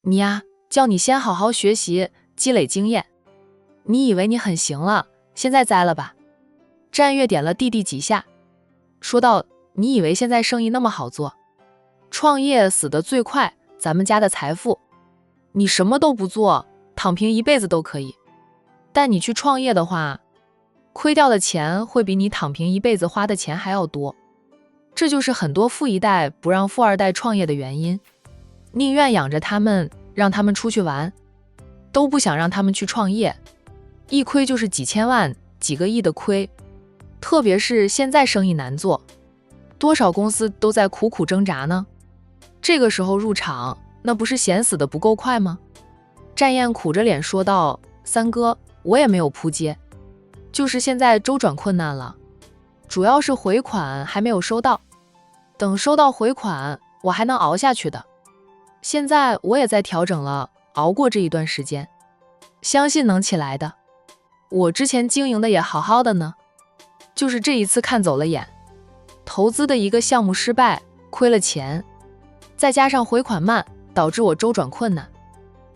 你呀，叫你先好好学习，积累经验。你以为你很行了，现在栽了吧？战月点了弟弟几下，说道：你以为现在生意那么好做？创业死得最快，咱们家的财富，你什么都不做，躺平一辈子都可以。但你去创业的话，亏掉的钱会比你躺平一辈子花的钱还要多。这就是很多富一代不让富二代创业的原因，宁愿养着他们，让他们出去玩，都不想让他们去创业。一亏就是几千万、几个亿的亏。特别是现在生意难做，多少公司都在苦苦挣扎呢。这个时候入场，那不是闲死的不够快吗？战燕苦着脸说道：三哥，我也没有扑街，就是现在周转困难了，主要是回款还没有收到，等收到回款我还能熬下去的。现在我也在调整了，熬过这一段时间，相信能起来的。我之前经营的也好好的呢，就是这一次看走了眼，投资的一个项目失败，亏了钱，再加上回款慢，导致我周转困难。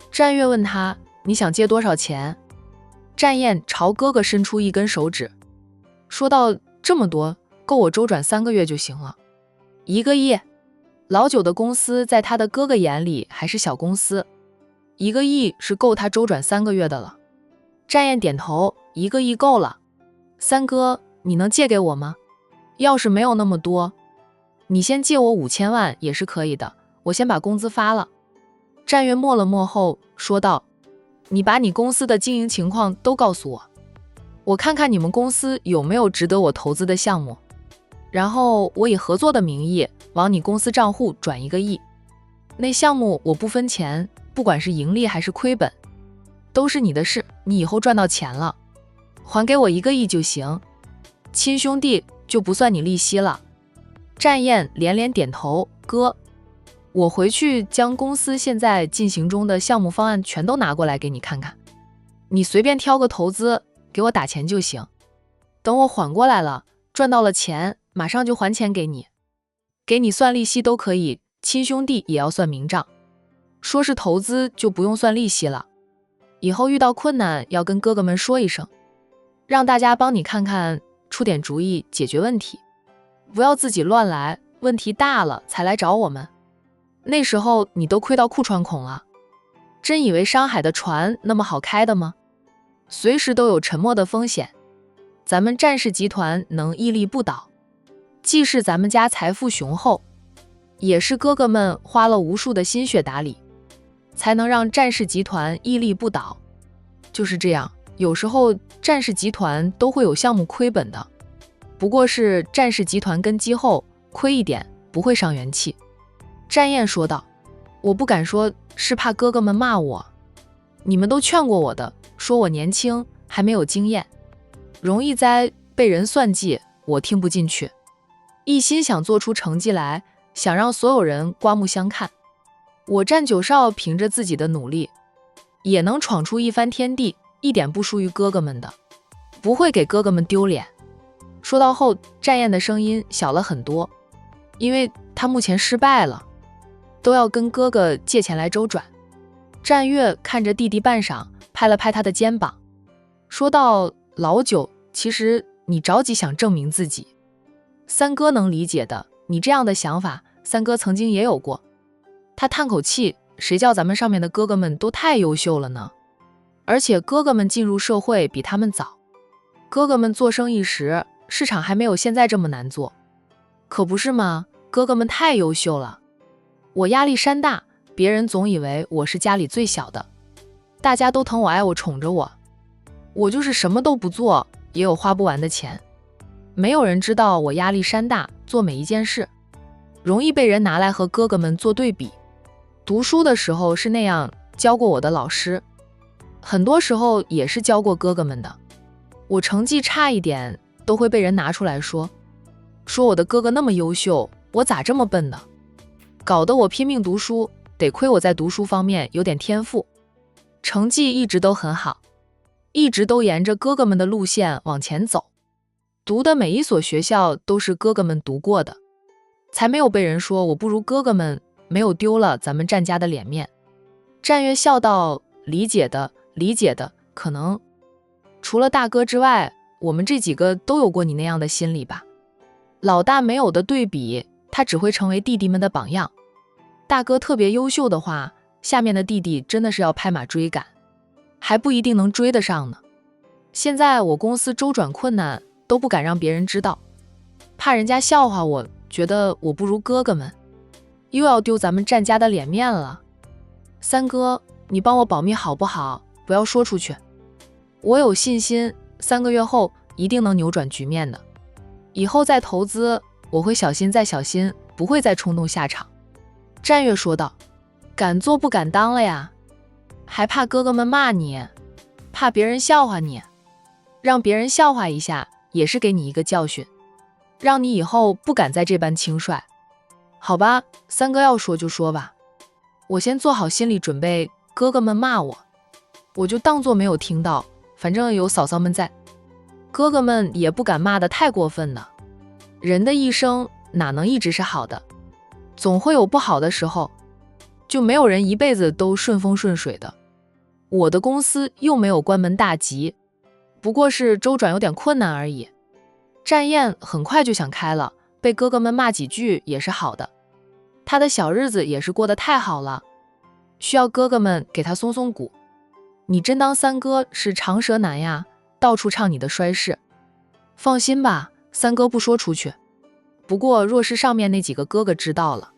战月问他：你想借多少钱？战燕朝哥哥伸出一根手指，说道：这么多，够我周转3个月就行了。1个亿，老九的公司在他的哥哥眼里还是小公司，1个亿是够他周转3个月的了。战燕点头，1个亿够了。三哥，你能借给我吗？要是没有那么多，你先借我5000万也是可以的，我先把工资发了。战月默了默后说道：你把你公司的经营情况都告诉我，我看看你们公司有没有值得我投资的项目，然后我以合作的名义往你公司账户转1个亿。那项目我不分钱，不管是盈利还是亏本，都是你的事，你以后赚到钱了，还给我1个亿就行，亲兄弟就不算你利息了。战燕连连点头，哥，我回去将公司现在进行中的项目方案全都拿过来给你看看，你随便挑个投资给我打钱就行，等我缓过来了，赚到了钱，马上就还钱给你，给你算利息都可以，亲兄弟也要算明账，说是投资就不用算利息了，以后遇到困难要跟哥哥们说一声，让大家帮你看看，出点主意解决问题，不要自己乱来，问题大了才来找我们。那时候你都亏到裤穿孔了，真以为商海的船那么好开的吗？随时都有沉没的风险，咱们战氏集团能屹立不倒，既是咱们家财富雄厚，也是哥哥们花了无数的心血打理，才能让战氏集团屹立不倒。就是这样，有时候战氏集团都会有项目亏本的，不过是战氏集团根基厚，亏一点不会伤元气。战燕说道：我不敢说，是怕哥哥们骂我，你们都劝过我的，说我年轻还没有经验，容易栽，被人算计，我听不进去，一心想做出成绩来，想让所有人刮目相看。我战九少凭着自己的努力，也能闯出一番天地，一点不输于哥哥们的，不会给哥哥们丢脸。说到后，战燕的声音小了很多，因为他目前失败了，都要跟哥哥借钱来周转。战月看着弟弟半晌，拍了拍他的肩膀，说道：老九，其实你着急想证明自己，三哥能理解的，你这样的想法，三哥曾经也有过。他叹口气，谁叫咱们上面的哥哥们都太优秀了呢？而且哥哥们进入社会比他们早，哥哥们做生意时，市场还没有现在这么难做，可不是吗？哥哥们太优秀了，我压力山大，别人总以为我是家里最小的，大家都疼我爱我宠着我，我就是什么都不做也有花不完的钱，没有人知道我压力山大，做每一件事容易被人拿来和哥哥们做对比。读书的时候是那样教过我的老师，很多时候也是教过哥哥们的，我成绩差一点都会被人拿出来说我的哥哥那么优秀，我咋这么笨呢？搞得我拼命读书，得亏我在读书方面有点天赋，成绩一直都很好，一直都沿着哥哥们的路线往前走，读的每一所学校都是哥哥们读过的，才没有被人说我不如哥哥们，没有丢了咱们战家的脸面。战月笑道：理解的，理解的，可能除了大哥之外，我们这几个都有过你那样的心理吧。老大没有的对比，他只会成为弟弟们的榜样。大哥特别优秀的话，下面的弟弟真的是要拍马追赶，还不一定能追得上呢。现在我公司周转困难，都不敢让别人知道，怕人家笑话我，觉得我不如哥哥们，又要丢咱们战家的脸面了。三哥，你帮我保密好不好？不要说出去。我有信心，3个月后一定能扭转局面的。以后再投资，我会小心再小心，不会再冲动下场。战月说道：敢做不敢当了呀，还怕哥哥们骂你，怕别人笑话你，让别人笑话一下也是给你一个教训，让你以后不敢再这般轻率。好吧，三哥要说就说吧，我先做好心理准备，哥哥们骂我，我就当作没有听到，反正有嫂嫂们在，哥哥们也不敢骂得太过分的。人的一生哪能一直是好的，总会有不好的时候，就没有人一辈子都顺风顺水的。我的公司又没有关门大吉，不过是周转有点困难而已。战燕很快就想开了，被哥哥们骂几句也是好的，他的小日子也是过得太好了，需要哥哥们给他松松骨。你真当三哥是长舌男呀，到处唱你的衰事。放心吧，三哥不说出去。不过若是上面那几个哥哥知道了，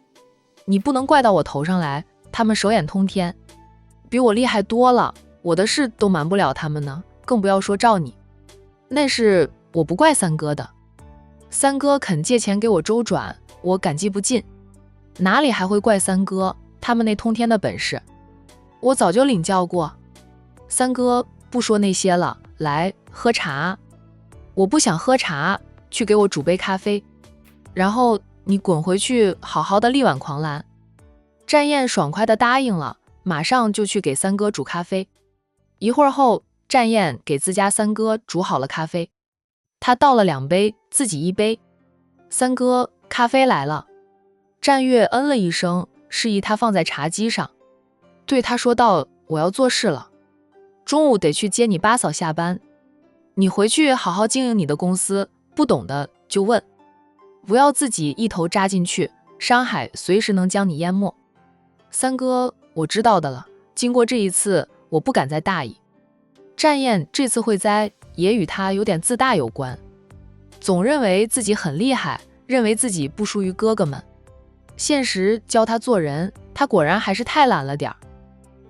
你不能怪到我头上来，他们手眼通天，比我厉害多了，我的事都瞒不了他们呢，更不要说罩你。那是我不怪三哥的，三哥肯借钱给我周转，我感激不尽，哪里还会怪三哥他们那通天的本事，我早就领教过。三哥不说那些了，来喝茶。我不想喝茶，去给我煮杯咖啡，然后你滚回去好好的力挽狂澜。战燕爽快地答应了，马上就去给三哥煮咖啡。一会儿后，战燕给自家三哥煮好了咖啡，他倒了2杯，自己1杯。三哥，咖啡来了。战月嗯了一声，示意他放在茶几上，对他说道：我要做事了，中午得去接你八嫂下班，你回去好好经营你的公司，不懂的就问，不要自己一头扎进去，山海随时能将你淹没。三哥，我知道的了，经过这一次，我不敢再大意。战燕这次会栽，也与他有点自大有关，总认为自己很厉害，认为自己不输于哥哥们。现实教他做人，他果然还是太懒了点。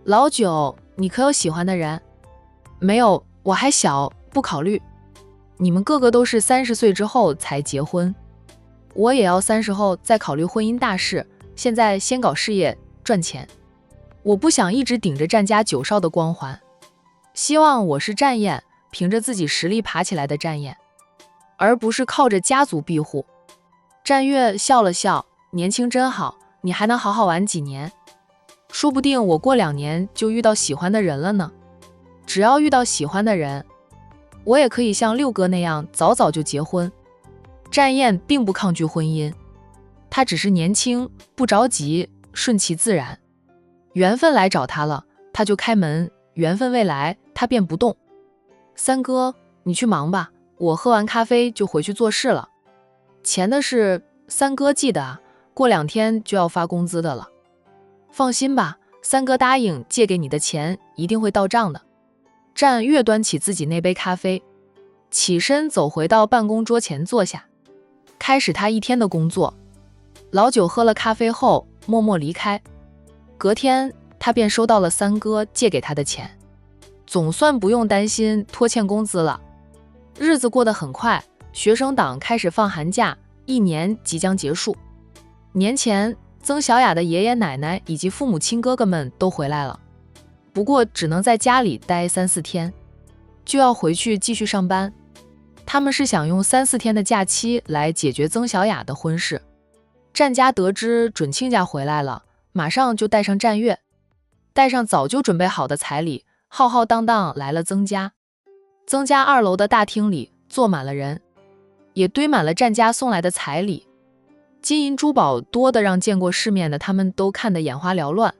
老九，你可有喜欢的人？没有，我还小，不考虑。你们个个都是30岁之后才结婚，我也要30后再考虑婚姻大事，现在先搞事业赚钱。我不想一直顶着战家9少的光环，希望我是战燕，凭着自己实力爬起来的战燕，而不是靠着家族庇护。战月笑了笑，年轻真好，你还能好好玩几年，说不定我过2年就遇到喜欢的人了呢。只要遇到喜欢的人，我也可以像六哥那样早早就结婚。战燕并不抗拒婚姻，她只是年轻，不着急，顺其自然。缘分来找她了，她就开门；缘分未来，她便不动。三哥，你去忙吧，我喝完咖啡就回去做事了。钱的事，三哥记得啊，过2天就要发工资的了。放心吧，三哥答应借给你的钱一定会到账的。战月端起自己那杯咖啡，起身走回到办公桌前坐下，开始他一天的工作。老九喝了咖啡后默默离开。隔天他便收到了三哥借给他的钱，总算不用担心拖欠工资了。日子过得很快，学生党开始放寒假，1年即将结束。年前曾小雅的爷爷奶奶以及父母亲哥哥们都回来了，不过只能在家里待3、4天，就要回去继续上班。他们是想用3、4天的假期来解决曾小雅的婚事。战家得知准亲家回来了，马上就带上战月，带上早就准备好的彩礼，浩浩荡荡来了曾家。曾家2楼的大厅里坐满了人，也堆满了战家送来的彩礼，金银珠宝多得让见过世面的他们都看得眼花缭乱。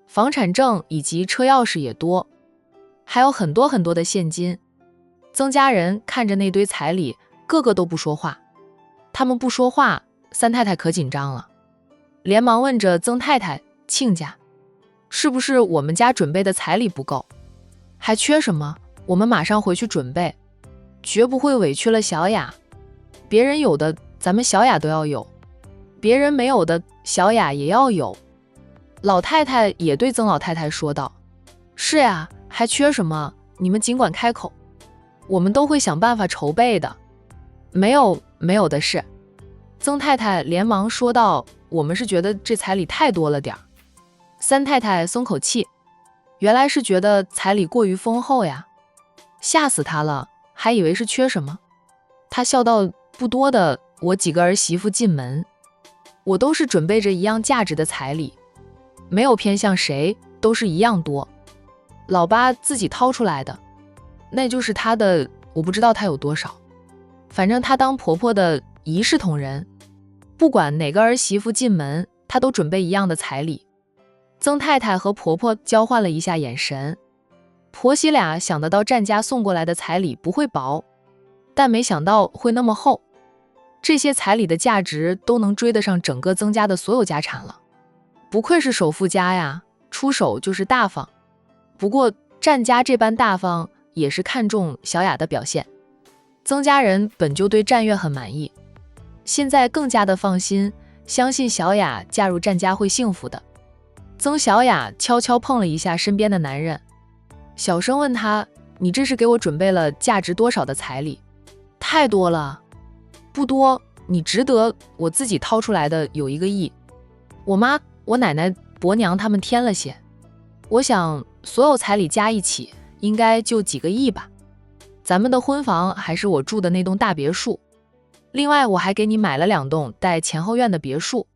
房产证以及车钥匙也多，还有很多很多的现金。曾家人看着那堆彩礼，个个都不说话。他们不说话，三太太可紧张了，连忙问着曾太太：亲家，是不是我们家准备的彩礼不够？还缺什么？我们马上回去准备，绝不会委屈了小雅。别人有的，咱们小雅都要有；别人没有的，小雅也要有。老太太也对曾老太太说道：是呀，还缺什么？你们尽管开口，我们都会想办法筹备的。没有的事。曾太太连忙说道：我们是觉得这彩礼太多了点儿。三太太松口气，原来是觉得彩礼过于丰厚呀，吓死她了，还以为是缺什么。她笑道：不多的，我几个儿媳妇进门，我都是准备着一样价值的彩礼，没有偏向谁，都是一样多。老八自己掏出来的，那就是他的，我不知道他有多少，反正他当婆婆的一视同仁，不管哪个儿媳妇进门，他都准备一样的彩礼。曾太太和婆婆交换了一下眼神，婆媳俩想得到战家送过来的彩礼不会薄，但没想到会那么厚。这些彩礼的价值都能追得上整个曾家的所有家产了，不愧是首富家呀，出手就是大方。不过战家这般大方也是看重小雅的表现，曾家人本就对战月很满意，现在更加的放心，相信小雅嫁入战家会幸福的。曾小雅悄悄碰了一下身边的男人，小声问他：你这是给我准备了价值多少的彩礼？太多了。不多，你值得，我自己掏出来的有1个亿，我妈、我奶奶、伯娘他们添了些，我想所有彩礼加一起应该就几个亿吧。咱们的婚房还是我住的那栋大别墅，另外我还给你买了2栋带前后院的别墅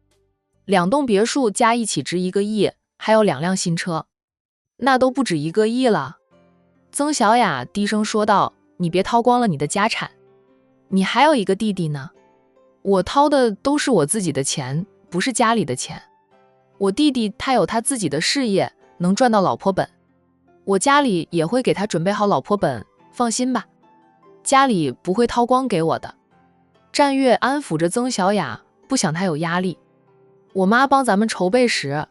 ，2栋别墅加一起值1个亿，还有2辆新车，那都不止1个亿了。曾小雅低声说道：你别掏光了你的家产，你还有1个弟弟呢。我掏的都是我自己的钱，不是家里的钱。我弟弟他有他自己的事业，能赚到老婆本，我家里也会给他准备好老婆本，放心吧，家里不会掏光给我的。战月安抚着曾小雅，不想她有压力。我妈帮咱们筹备时，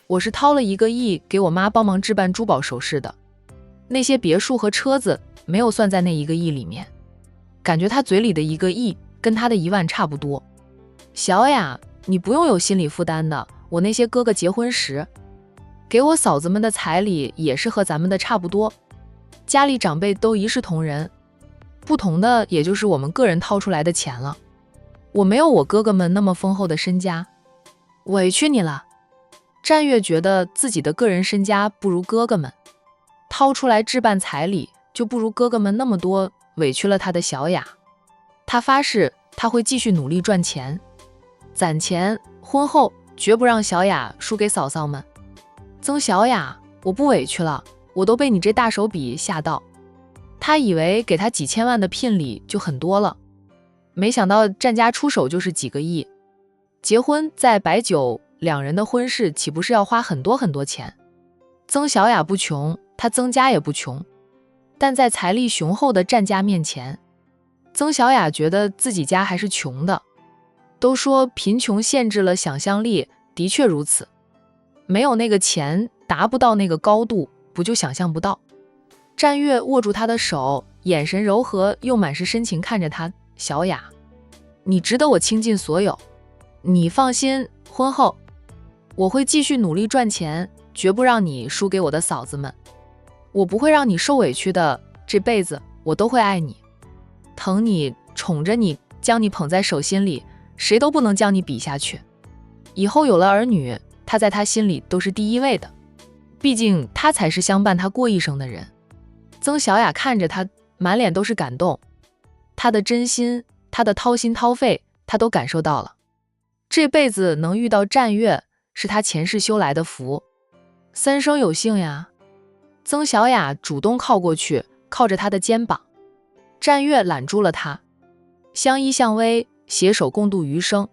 我是掏了1个亿给我妈帮忙置办珠宝首饰的，那些别墅和车子没有算在那1个亿里面。感觉他嘴里的1个亿跟他的1万差不多。小雅，你不用有心理负担的，我那些哥哥结婚时给我嫂子们的彩礼也是和咱们的差不多，家里长辈都一视同仁，不同的也就是我们个人掏出来的钱了。我没有我哥哥们那么丰厚的身家，委屈你了。战月觉得自己的个人身家不如哥哥们，掏出来置办彩礼就不如哥哥们那么多，委屈了他的小雅。他发誓他会继续努力赚钱攒钱，婚后绝不让小雅输给嫂嫂们。曾小雅，我不委屈了，我都被你这大手笔吓到。他以为给他几千万的聘礼就很多了，没想到战家出手就是几个亿。结婚再摆酒，2人的婚事岂不是要花很多很多钱？曾小雅不穷，他曾家也不穷，但在财力雄厚的战家面前，曾小雅觉得自己家还是穷的。都说贫穷限制了想象力，的确如此，没有那个钱，达不到那个高度，不就想象不到。战月握住他的手，眼神柔和又满是深情看着他：小雅，你值得我倾尽所有，你放心，婚后我会继续努力赚钱，绝不让你输给我的嫂子们，我不会让你受委屈的，这辈子我都会爱你，疼你，宠着你，将你捧在手心里，谁都不能将你比下去。以后有了儿女，他在他心里都是第1位的，毕竟他才是相伴他过一生的人。曾小雅看着他，满脸都是感动，他的真心，他的掏心掏肺，他都感受到了。这辈子能遇到战月，是他前世修来的福，三生有幸呀。曾小雅主动靠过去，靠着他的肩膀，战月揽住了他，相依相偎，携手共度余生。